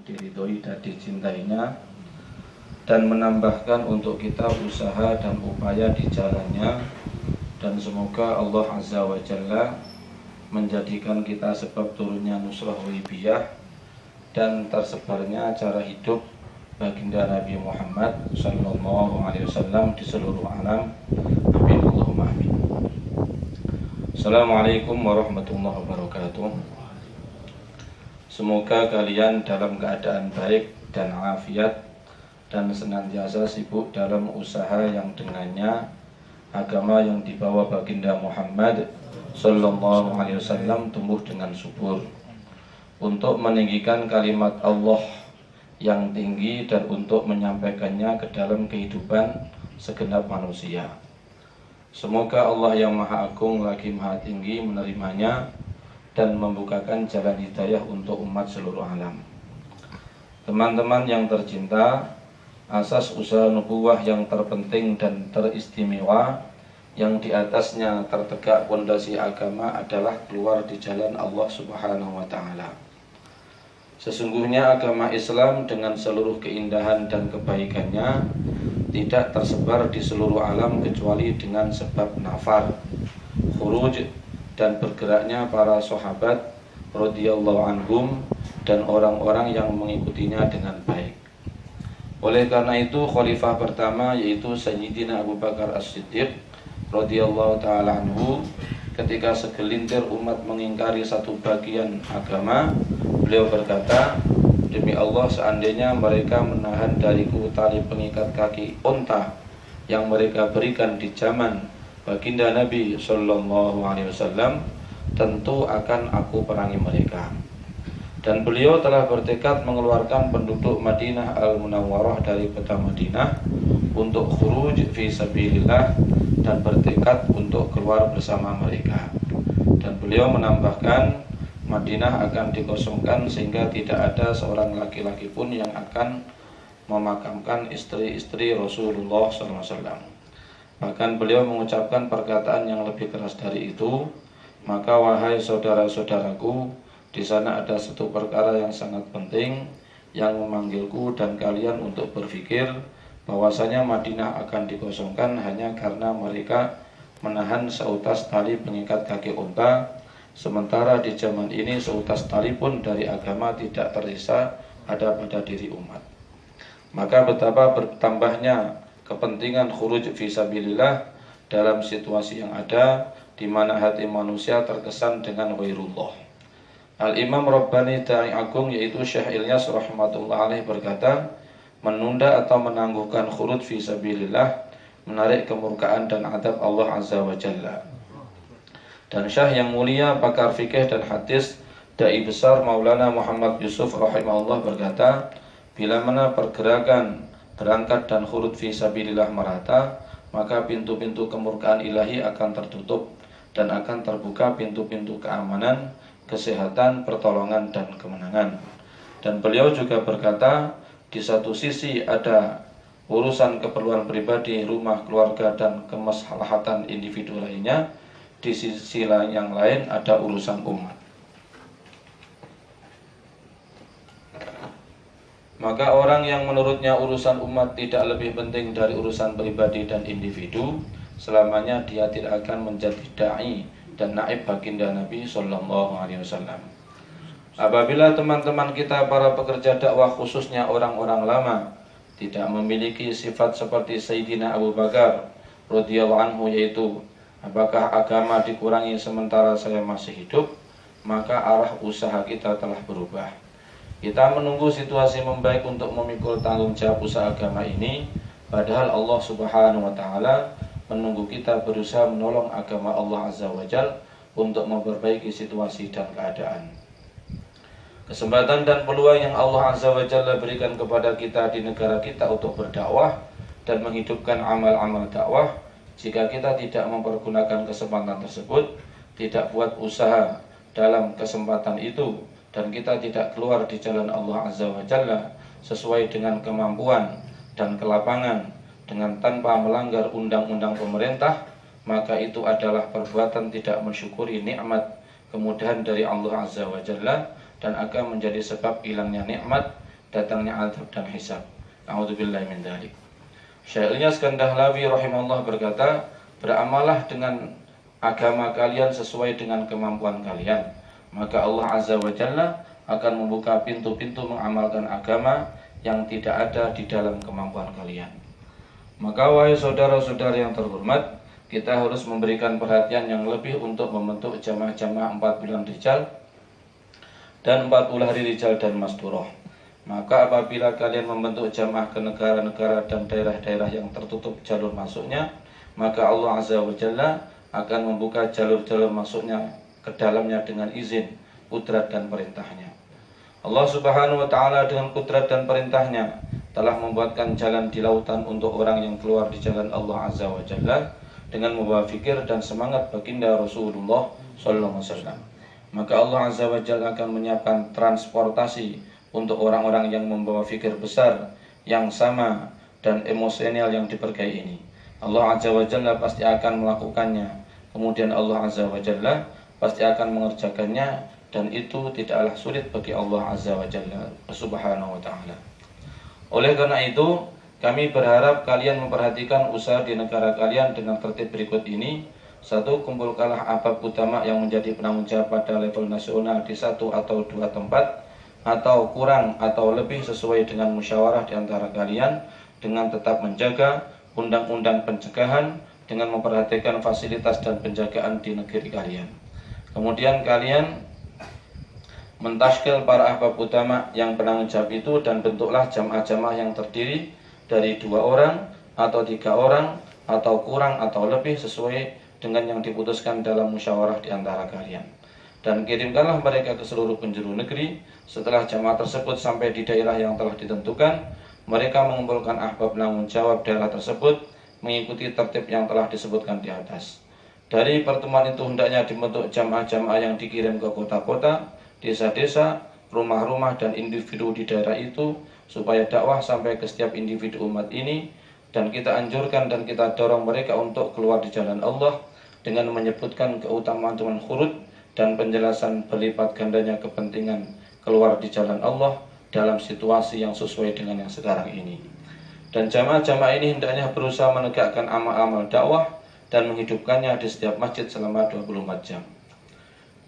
diridhoi dan dicintainya, dan menambahkan untuk kita usaha dan upaya di jalannya, dan semoga Allah Azza wa Jalla menjadikan kita sebab turunnya nusrah Hudaybiyah dan tersebarnya cara hidup baginda Nabi Muhammad sallallahu alaihi wasallam di seluruh alam. Amin Allahumma amin. Assalamualaikum warahmatullahi wabarakatuh. Semoga kalian dalam keadaan baik dan afiat dan senantiasa sibuk dalam usaha yang dengannya agama yang dibawa baginda Muhammad sallallahu alaihi wasallam tumbuh dengan subur, untuk meninggikan kalimat Allah yang tinggi dan untuk menyampaikannya ke dalam kehidupan segenap manusia. Semoga Allah yang Maha Agung lagi Maha Tinggi menerimanya dan membukakan jalan hidayah untuk umat seluruh alam. Teman-teman yang tercinta, asas usaha nubuwah yang terpenting dan teristimewa yang di atasnya tertegak pondasi agama adalah keluar di jalan Allah Subhanahu wa Ta'ala. Sesungguhnya agama Islam dengan seluruh keindahan dan kebaikannya tidak tersebar di seluruh alam kecuali dengan sebab nafar, khuruj, dan bergeraknya para sahabat radhiyallahu anhum dan orang-orang yang mengikutinya dengan baik. Oleh karena itu khalifah pertama yaitu Sayyidina Abu Bakar As-Siddiq radhiyallahu ta'ala anhu, ketika segelintir umat mengingkari satu bagian agama, beliau berkata, demi Allah, seandainya mereka menahan dariku tali pengikat kaki unta yang mereka berikan di zaman baginda Nabi sallallahu alaihi wasallam, tentu akan aku perangi mereka. Dan beliau telah bertekad mengeluarkan penduduk Madinah Al-Munawwarah dari kota Madinah untuk khuruj fi sabilillah dan bertekad untuk keluar bersama mereka. Dan beliau menambahkan, Madinah akan dikosongkan sehingga tidak ada seorang laki-laki pun yang akan memakamkan istri-istri Rasulullah SAW. Bahkan beliau mengucapkan perkataan yang lebih keras dari itu, maka wahai saudara-saudaraku, di sana ada satu perkara yang sangat penting yang memanggilku dan kalian untuk berpikir bahwasanya Madinah akan dikosongkan hanya karena mereka menahan seutas tali pengikat kaki unta, sementara di zaman ini seutas tali pun dari agama tidak tersisa ada pada diri umat. Maka betapa bertambahnya kepentingan khuruj fisabilillah dalam situasi yang ada di mana hati manusia terkesan dengan ghairullah. Al-Imam Rabbani Da'i Agung yaitu Syekh Ilyas rahmatullah alaih berkata, menunda atau menangguhkan khuruj fisabilillah menarik kemurkaan dan adab Allah Azza wa Jalla. Dan Syekh yang mulia pakar fikih dan hadis Da'i besar Maulana Muhammad Yusuf rahimahullah berkata, bila mana pergerakan berangkat dan khuruj fisabilillah merata, maka pintu-pintu kemurkaan ilahi akan tertutup dan akan terbuka pintu-pintu keamanan, kesehatan, pertolongan, dan kemenangan. Dan beliau juga berkata, di satu sisi ada urusan keperluan pribadi, rumah, keluarga, dan kemaslahatan individu lainnya. Di sisi yang lain ada urusan umat. Maka orang yang menurutnya urusan umat tidak lebih penting dari urusan pribadi dan individu, selamanya dia tidak akan menjadi da'i dan naib baginda Nabi sallallahu alaihi wasallam. Apabila teman-teman kita para pekerja dakwah khususnya orang-orang lama tidak memiliki sifat seperti Sayyidina Abu Bakar radhiyallahu anhu, yaitu apakah agama dikurangi sementara saya masih hidup, maka arah usaha kita telah berubah. Kita menunggu situasi membaik untuk memikul tanggung jawab usaha agama ini, padahal Allah Subhanahu wa Ta'ala menunggu kita berusaha menolong agama Allah Azza wa Jalla untuk memperbaiki situasi dan keadaan. Kesempatan dan peluang yang Allah Azza wa Jalla berikan kepada kita di negara kita untuk berdakwah dan menghidupkan amal-amal dakwah, jika kita tidak mempergunakan kesempatan tersebut, tidak buat usaha dalam kesempatan itu, dan kita tidak keluar di jalan Allah Azza wa Jalla sesuai dengan kemampuan dan kelapangan dengan tanpa melanggar undang-undang pemerintah, maka itu adalah perbuatan tidak mensyukuri nikmat kemudahan dari Allah Azza wa Jalla dan akan menjadi sebab hilangnya nikmat datangnya azab dan hisab. A'udzubillahi min dzalik. Syekh Ilyas Kandahlawi rahimahullah berkata, beramalah dengan agama kalian sesuai dengan kemampuan kalian, maka Allah Azza wa Jalla akan membuka pintu-pintu mengamalkan agama yang tidak ada di dalam kemampuan kalian. Maka wahai saudara-saudara yang terhormat, kita harus memberikan perhatian yang lebih untuk membentuk jamaah-jamaah 4 bulan Rijal dan 40 hari Rijal dan Masturah. Maka apabila kalian membentuk jamaah ke negara-negara dan daerah-daerah yang tertutup jalur masuknya, maka Allah Azza wa Jalla akan membuka jalur-jalur masuknya ke dalamnya dengan izin, kudrat dan perintahnya. Allah Subhanahu wa Ta'ala dengan kudrat dan perintahnya telah membuatkan jalan di lautan untuk orang yang keluar di jalan Allah Azza wa Jalla dengan membawa fikir dan semangat baginda Rasulullah sallallahu alaihi wasallam. Maka Allah Azza wa Jalla akan menyiapkan transportasi untuk orang-orang yang membawa fikir besar yang sama dan emosional yang diberkahi ini. Allah Azza wa Jalla pasti akan melakukannya. Kemudian Allah Azza wa Jalla pasti akan mengerjakannya, dan itu tidaklah sulit bagi Allah Azza wa Jalla Subhanahu wa Ta'ala. Oleh karena itu, kami berharap kalian memperhatikan usaha di negara kalian dengan tertib berikut ini. 1. Kumpulkanlah ahbab utama yang menjadi penanggung jawab pada level nasional di 1 atau 2 tempat, atau kurang atau lebih sesuai dengan musyawarah di antara kalian, dengan tetap menjaga undang-undang pencegahan, dengan memperhatikan fasilitas dan penjagaan di negeri kalian. Kemudian kalian mentashkil para ahbab utama yang penanggung jawab itu, dan bentuklah jamaah-jamaah yang terdiri dari 2 orang atau 3 orang atau kurang atau lebih sesuai dengan yang diputuskan dalam musyawarah di antara kalian. Dan kirimkanlah mereka ke seluruh penjuru negeri. Setelah jamaah tersebut sampai di daerah yang telah ditentukan, mereka mengumpulkan ahbab penanggung jawab daerah tersebut mengikuti tertib yang telah disebutkan di atas. Dari pertemuan itu hendaknya dibentuk jamaah-jamaah yang dikirim ke kota-kota, desa-desa, rumah-rumah dan individu di daerah itu, supaya dakwah sampai ke setiap individu umat ini. Dan kita anjurkan dan kita dorong mereka untuk keluar di jalan Allah dengan menyebutkan keutamaan dengan khurud dan penjelasan berlipat gandanya kepentingan keluar di jalan Allah dalam situasi yang sesuai dengan yang sekarang ini. Dan jamaah-jamaah ini hendaknya berusaha menegakkan amal-amal dakwah dan menghidupkannya di setiap masjid selama 24 jam.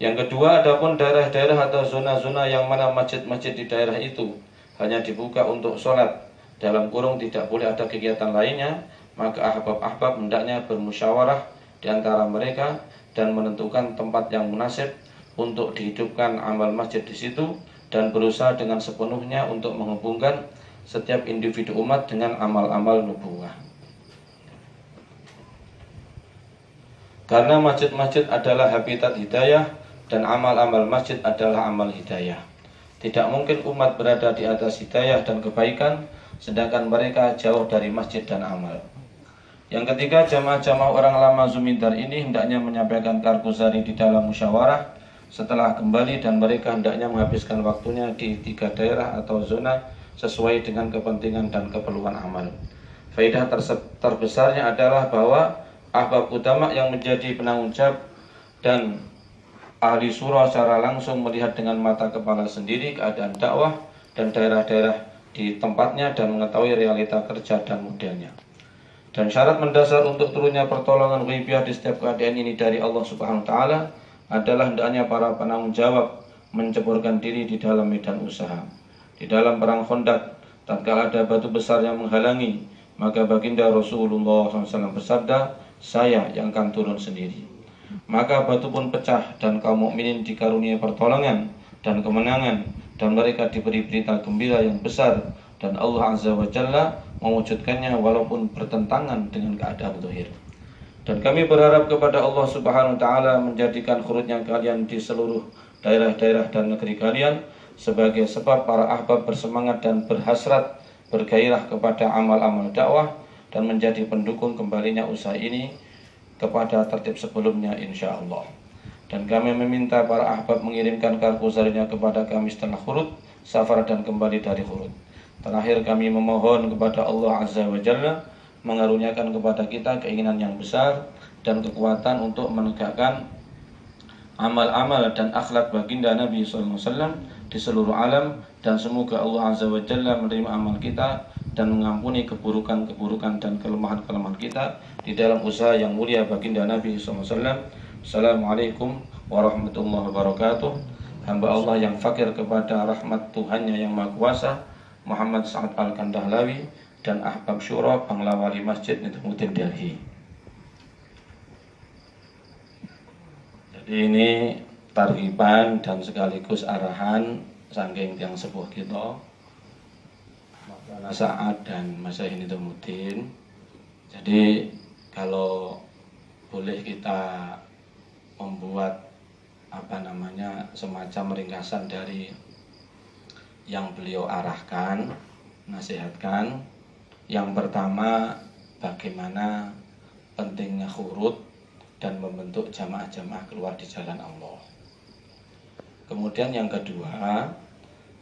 Yang kedua, adapun daerah-daerah atau zona-zona yang mana masjid-masjid di daerah itu hanya dibuka untuk sholat, dalam kurung tidak boleh ada kegiatan lainnya, maka ahbab-ahbab hendaknya bermusyawarah di antara mereka dan menentukan tempat yang munasib untuk dihidupkan amal masjid di situ, dan berusaha dengan sepenuhnya untuk menghubungkan setiap individu umat dengan amal-amal nubuwah. Karena masjid-masjid adalah habitat hidayah dan amal-amal masjid adalah amal hidayah. Tidak mungkin umat berada di atas hidayah dan kebaikan sedangkan mereka jauh dari masjid dan amal. Yang ketiga, jamaah-jamaah orang lama Zumindar ini hendaknya menyampaikan karguzari di dalam musyawarah setelah kembali, dan mereka hendaknya menghabiskan waktunya di 3 daerah atau zona sesuai dengan kepentingan dan keperluan amal. Faedah terbesarnya adalah bahwa ahbab utama yang menjadi penanggung jawab dan ahli surah secara langsung melihat dengan mata kepala sendiri keadaan dakwah dan daerah-daerah di tempatnya dan mengetahui realita kerja dan modelnya. Dan syarat mendasar untuk turunnya pertolongan ghaibiyah di setiap keadaan ini dari Allah Subhanahu wa Ta'ala adalah hendaknya para penanggung jawab menceburkan diri di dalam medan usaha. Di dalam perang Khandaq, tatkala ada batu besar yang menghalangi, maka baginda Rasulullah SAW bersabda, "Saya yang akan turun sendiri." Maka batu pun pecah dan kaum mukminin dikaruniai pertolongan dan kemenangan, dan mereka diberi berita gembira yang besar, dan Allah Azza wa Jalla mewujudkannya walaupun bertentangan dengan keadaan zahir. Dan kami berharap kepada Allah Subhanahu wa Ta'ala menjadikan khurujnya kalian di seluruh daerah-daerah dan negeri kalian sebagai sebab para ahbab bersemangat dan berhasrat, bergairah kepada amal-amal dakwah, dan menjadi pendukung kembalinya usaha ini kepada tertib sebelumnya insyaAllah. Dan kami meminta para ahbab mengirimkan karguzarinya kepada kami setelah khurud, safar dan kembali dari khurud. Terakhir kami memohon kepada Allah Azza wa Jalla mengaruniakan kepada kita keinginan yang besar dan kekuatan untuk menegakkan amal-amal dan akhlak baginda Nabi SAW di seluruh alam, dan semoga Allah Azza wa Jalla menerima amal kita dan mengampuni keburukan-keburukan dan kelemahan-kelemahan kita di dalam usaha yang mulia baginda Nabi SAW. Assalamualaikum warahmatullahi wabarakatuh. Hamba Allah yang fakir kepada rahmat Tuhannya yang Maha Kuasa, Muhammad Sa'ad Al-Kandahlawi dan Ahbab Syura, Pengelawali Masjid Nizamuddin Delhi. Jadi ini tarhiban dan sekaligus arahan saking yang sepuh kita, Maulana Sa'ad dan Masyaikh Nizamuddin. Jadi kalau boleh kita membuat semacam ringkasan dari yang beliau arahkan, nasihatkan. Yang pertama, bagaimana pentingnya khurut dan membentuk jamaah-jamaah keluar di jalan Allah. Kemudian yang kedua,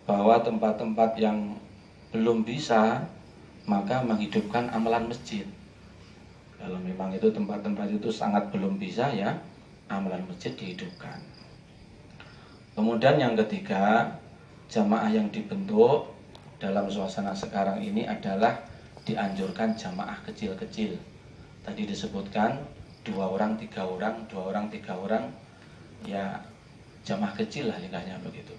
bahwa tempat-tempat yang belum bisa, maka menghidupkan amalan masjid. Kalau memang itu tempat-tempat itu sangat belum bisa, ya amalan masjid dihidupkan. Kemudian yang ketiga, jamaah yang dibentuk dalam suasana sekarang ini adalah dianjurkan jamaah kecil-kecil. Tadi disebutkan 2 orang, 3 orang, 2 orang, 3 orang, ya jamaah kecil lah nikahnya begitu.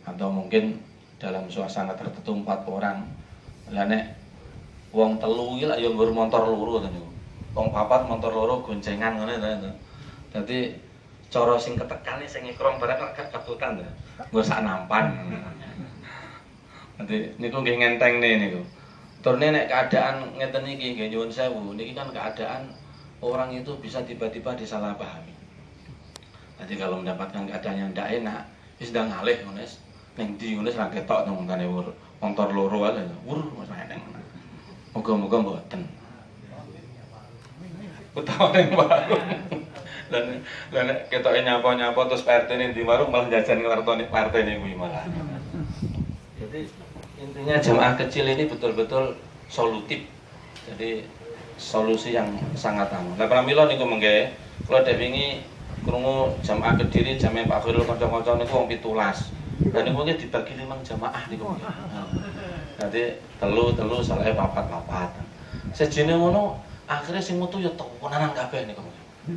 Atau mungkin dalam suasana tertentu 4 orang. Lah nek wong telu iki lak ya nggur motor loro to niku. Wong 4 motor loro goncengan ngene to. Dadi cara sing ketekane sing ikrong barang kok kebutan to. Nggo sak nampan. Nanti niku nggih ngentengne niku. Turne nek keadaan ngeten iki nggih nyuwun sewu, niki kan keadaan orang itu bisa tiba-tiba disalahpahami. Nanti kalau mendapatkan keadaan yang tidak enak, wis ndang ngalih ngono wis. Ning ndi ngono ra ketok ngontane motor loro ae. Wur wis eneng. Muga-muga mboten. Utawa ning warung. Lah nek ketoke nyapa-nyapa terus PRT-ne di warung malah jajan ngertoni PRT-ne kuwi malah. Jadi intinya jamaah kecil ini betul-betul solutif. Jadi solusi yang sangat aman. Lah pramila niku mengke kula dek wingi krungu jamaah Kediri jamaah Pak Khairul kanca-kanca niku wong 17. Dan niku nggih dibagi 5 jamaah niku. Dadi telu saleh 4. Sejene ngono akhirnya sing mutu ya tenanan kabeh niku.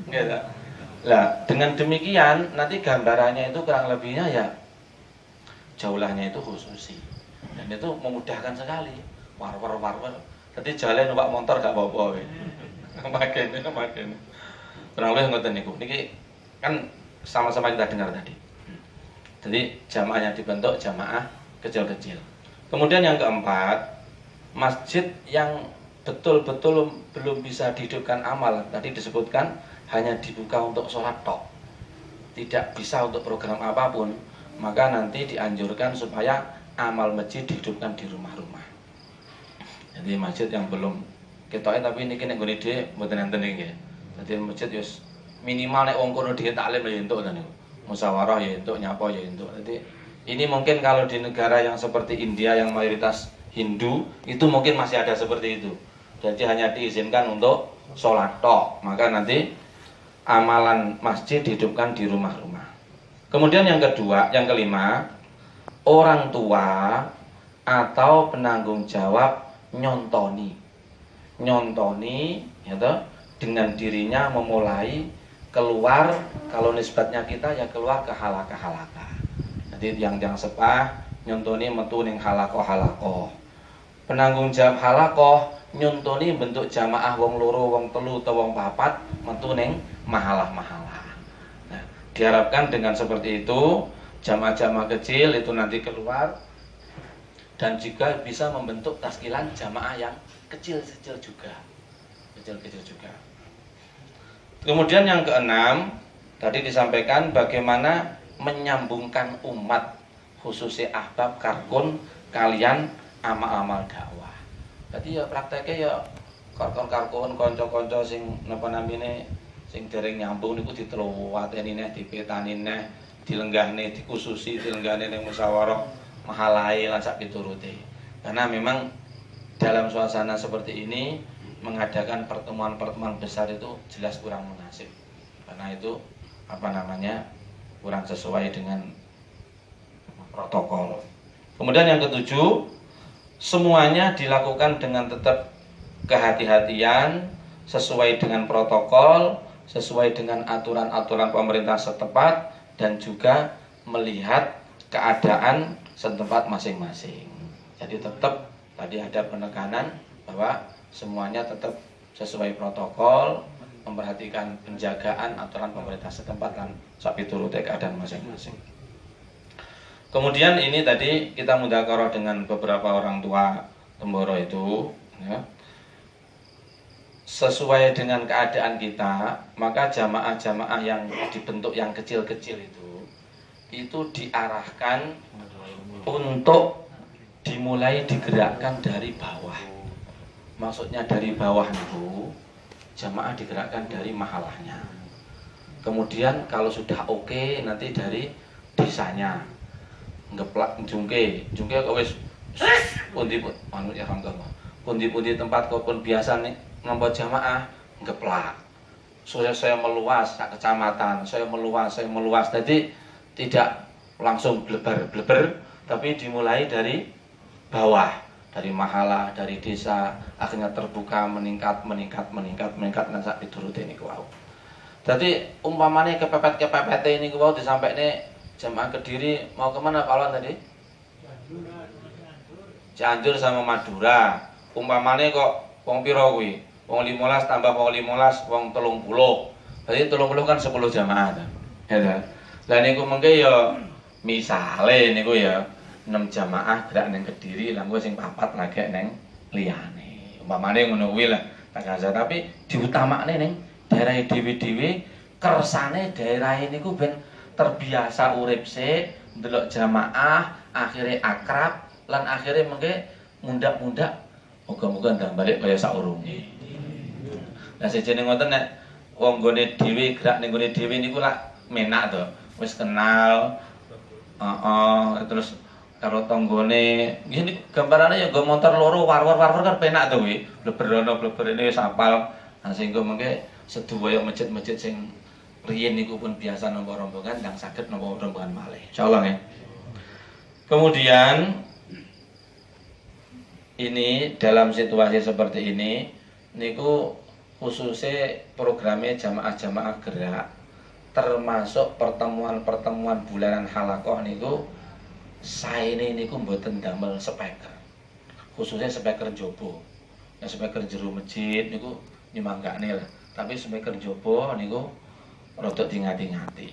Nggih ta? Lah dengan demikian nanti gambarannya itu kurang lebihnya ya jaulahnya itu khususi. Dan itu memudahkan sekali. War-war. Jadi jalan numpak motor gak apa-apa. Makene. Kurang lebih ngoten niku. Niki kan sama-sama kita dengar tadi. Jadi jamaah yang dibentuk jamaah kecil-kecil. Kemudian yang keempat, masjid yang betul-betul belum bisa dihidupkan amal. Tadi disebutkan hanya dibuka untuk sholat tok. Tidak bisa untuk program apapun. Maka nanti dianjurkan supaya amal masjid dihidupkan di rumah-rumah. Jadi masjid yang belum ketoke tapi niki nek nggone dhewe mboten enten nggih. Dadi masjid wis minimal nek wong kono dhewe taklim ya entuk ta niku. Musyawarah ya entuk, nyapa ya entuk. Jadi ini mungkin kalau di negara yang seperti India yang mayoritas Hindu itu mungkin masih ada seperti itu. Jadi hanya diizinkan untuk sholat tok. Maka nanti amalan masjid dihidupkan di rumah-rumah. Kemudian yang kedua, yang kelima, orang tua atau penanggung jawab nyontoni ya toh, dengan dirinya memulai keluar, kalau nisbatnya kita ya keluar ke halaka-halaka. Jadi yang sepah nyontoni metu ning halaqah. Penanggung jawab halaqah nyontoni bentuk jamaah wong loro, wong telu atau wong papat metu ning mahalah-mahalah. Nah, diharapkan dengan seperti itu jamaah-jamaah kecil itu nanti keluar dan juga bisa membentuk taskilan jamaah yang kecil-kecil juga. Kemudian yang keenam, tadi disampaikan bagaimana menyambungkan umat khususnya ahbab karkun kalian amal-amal dakwah. Jadi ya prakteknya ya karkun kanca-kanca sing napa namine sing dereng nyambung niku diteluwateni neh, dipetani neh, dilenggahne, dikhususi dilenggahne ning musyawarah mahalae lan sak piturute. Karena memang dalam suasana seperti ini mengadakan pertemuan-pertemuan besar itu jelas kurang munasib. Karena itu kurang sesuai dengan protokol. Kemudian yang ketujuh, semuanya dilakukan dengan tetap kehati-hatian, sesuai dengan protokol, sesuai dengan aturan-aturan pemerintah setempat, dan juga melihat keadaan setempat masing-masing. Jadi tetap tadi ada penekanan bahwa semuanya tetap sesuai protokol, memperhatikan penjagaan aturan pemerintah setempat dan sapi turut keadaan masing-masing. Kemudian ini tadi kita mudzakarah dengan beberapa orang tua Temboro itu, ya. Sesuai dengan keadaan kita, maka jamaah-jamaah yang dibentuk yang kecil-kecil itu diarahkan untuk dimulai digerakkan dari bawah. Maksudnya dari bawah itu jamaah digerakkan dari mahalahnya. Kemudian kalau sudah oke, nanti dari desanya ngeplak jungke kok wis pundi anu ya hamdallah. Pundi-pundi tempat kok biasa nih nampa jamaah ngeplak. Saya meluas sak kecamatan, saya meluas. Jadi tidak langsung bleber, tapi dimulai dari bawah, dari mahalah, dari desa, akhirnya terbuka, meningkat dan sak piturute niku wau. Dadi umpamane kepepet niku wau disampaikne jamaah Kediri mau kemana Pak Lon tadi? Cianjur sama Madura. Umpamane kok wong pira kuwi? Wong 15 tambah wong 15 wong 30. Berarti 30 kan 10 jamaah ta. Ya ta. Lah niku mengke ya misale niku ya 6 jamaah gerak ning Kediri, lah engko sing 4 lagi ning liyane. Umpamane ngono kuwi lah. Tapi diutamakne ning daerah dhewe-dhewe, kersane daerah niku ben terbiasa urip sik, ndelok jamaah, akhirnya akrab, lan akhirnya mengke mundak-mundak muga-muga ndang balik kaya saurunge. Lah sejene ngoten nek wong nggone dhewe gerak ning nggone dhewe niku lak menak to. Wis kenal. Terus karo tanggane, ngene gambarane ya nggo motor loro war-war kan penak to kuwi. Bleberono bleberene wis hafal. Nah sehingga mengke sedaya masjid-masjid sing riyen niku pun biasa nampa rombongan ndang saged nampa rombongan malih. Insyaallah nggih. Kemudian ini dalam situasi seperti ini niku khususnya programnya jamaah-jamaah gerak termasuk pertemuan-pertemuan bulanan halakoh niku saene niku mboten damel speaker. Khususnya speaker jobo. Ya speaker jero masjid niku nyemanggane lah. Tapi speaker jobo niku rada ngati-ngati.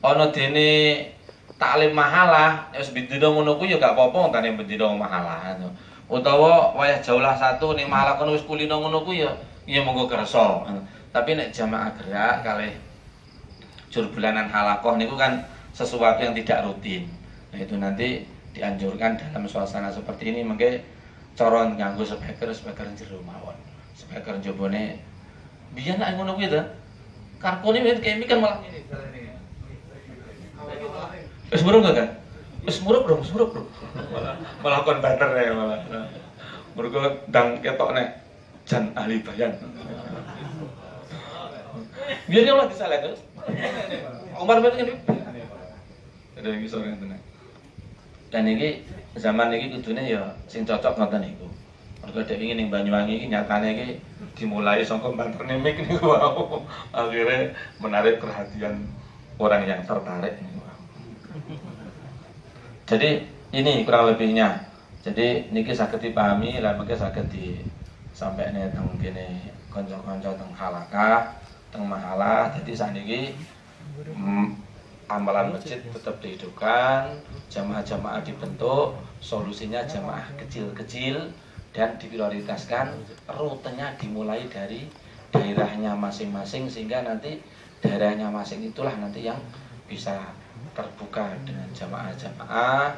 Ana dene taklim mahalah, wis bendina ngono kuwi ya gak apa-apa tane bendina mahalah. Utawa wayah jaulah satu ning mahalah kono wis kulino ngono kuwi ya monggo kersa. Tapi nek jamaah gerak kalih jur bulanan halakoh niku kan sesuatu yang tidak rutin. Nah itu nanti dianjurkan dalam suasana seperti ini mengke cara nganggo speaker jero mawon. Speaker jobone biyen nek ngono kuwi to. Karkone wis kemi kan malah ngene dalane. Wis murung kan? Wis muruk bro. Malah kon banter ya malah. Mergo ndang ketok nek jan ahli bayan. Biar dia malah disalah terus. Umar ben ngene. Ada iki sore tenan. Dan iki zaman iki kudune ya sing cocok ngoten niku. Mergo dhek wingi ning Banyuwangi iki nyatane iki dimulai saka banterne mik niku wau. Akhirnya menarik perhatian orang yang tertarik niku. Jadi ini kurang lebihnya. Jadi niki saged dipahami lan mengke saged disampaikne teng kene kanca-kanca teng halakah, teng mahalah. Jadi saniki amalan masjid tetap dihidupkan, jamaah-jamaah dibentuk, solusinya jamaah kecil-kecil dan diprioritaskan, rutenya dimulai dari daerahnya masing-masing sehingga nanti daerahnya masing itulah nanti yang bisa terbuka dengan jamaah-jamaah.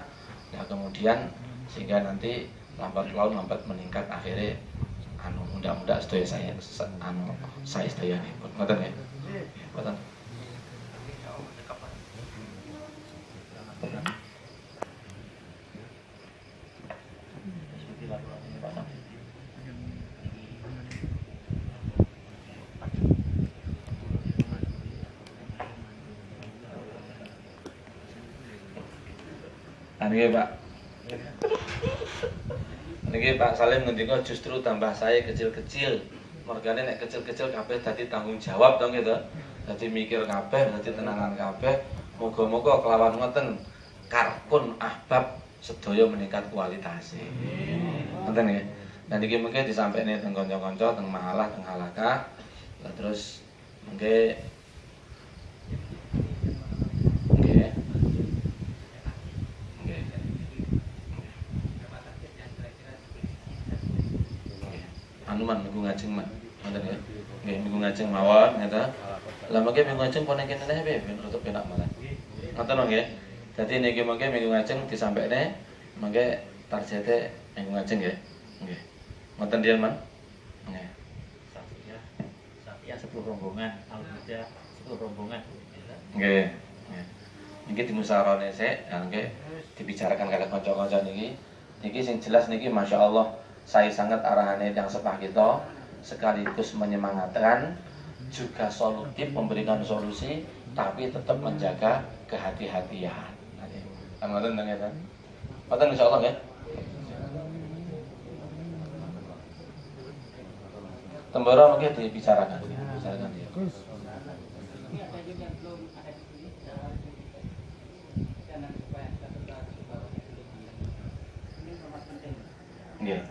Nah kemudian sehingga nanti lambat laun lambat meningkat akhirnya mudah-mudahan sedaya saya sedaya nih ngoten ya. Ngoten. Niki Pak. Niki Pak Salim ngendika justru tambah saya kecil-kecil. Mergane nek kecil-kecil kabeh dadi tanggung jawab to gitu. Dadi mikir kabeh, dadi tenangan kabeh. Muga-muga kelawan ngoten karpun ahbab sedaya meningkat kualitasé. Ngoten nggih. Nah niki mengke disampaikne teng kanca-kanca teng mahalah teng halakah. Lah terus mengke nggih. Nggih. Anu man minggu ngajeng man. Ngoten nggih. Nggih minggu ngajeng mawon ngeta. Lah mengke minggu ngajeng pun kene neh ben rada penak malah. Ngoten nggih. Dadi niki mengke minggu ngajeng disampaikne mengke targete minggu ngajeng nggih. Nggih. Ngoten dian man. Nggih. Sapiah 10 rombongan, alhamdulillah 10 rombongan. Nggih. Nggih. Niki dimusyawarahne sik, nggih dibicarakan kali kanca-kanca niki. Niki sing jelas niki masyaallah saya sangat arahane yang sepah kita sekaligus menyemangatkan juga solutif memberikan solusi tapi tetap menjaga kehati-hatian. Kan ngoten nggih kan? Ngoten insyaallah nggih. Tembara mungkin dibicarakan dia. Nggih.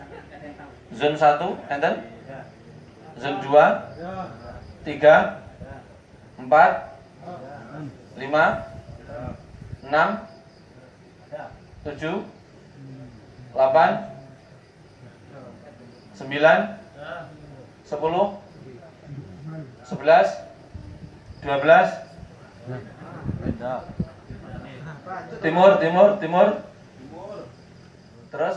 Zon 1 enten? Zon 2 3 4 5 6 7 8 9 10 11 12 timur terus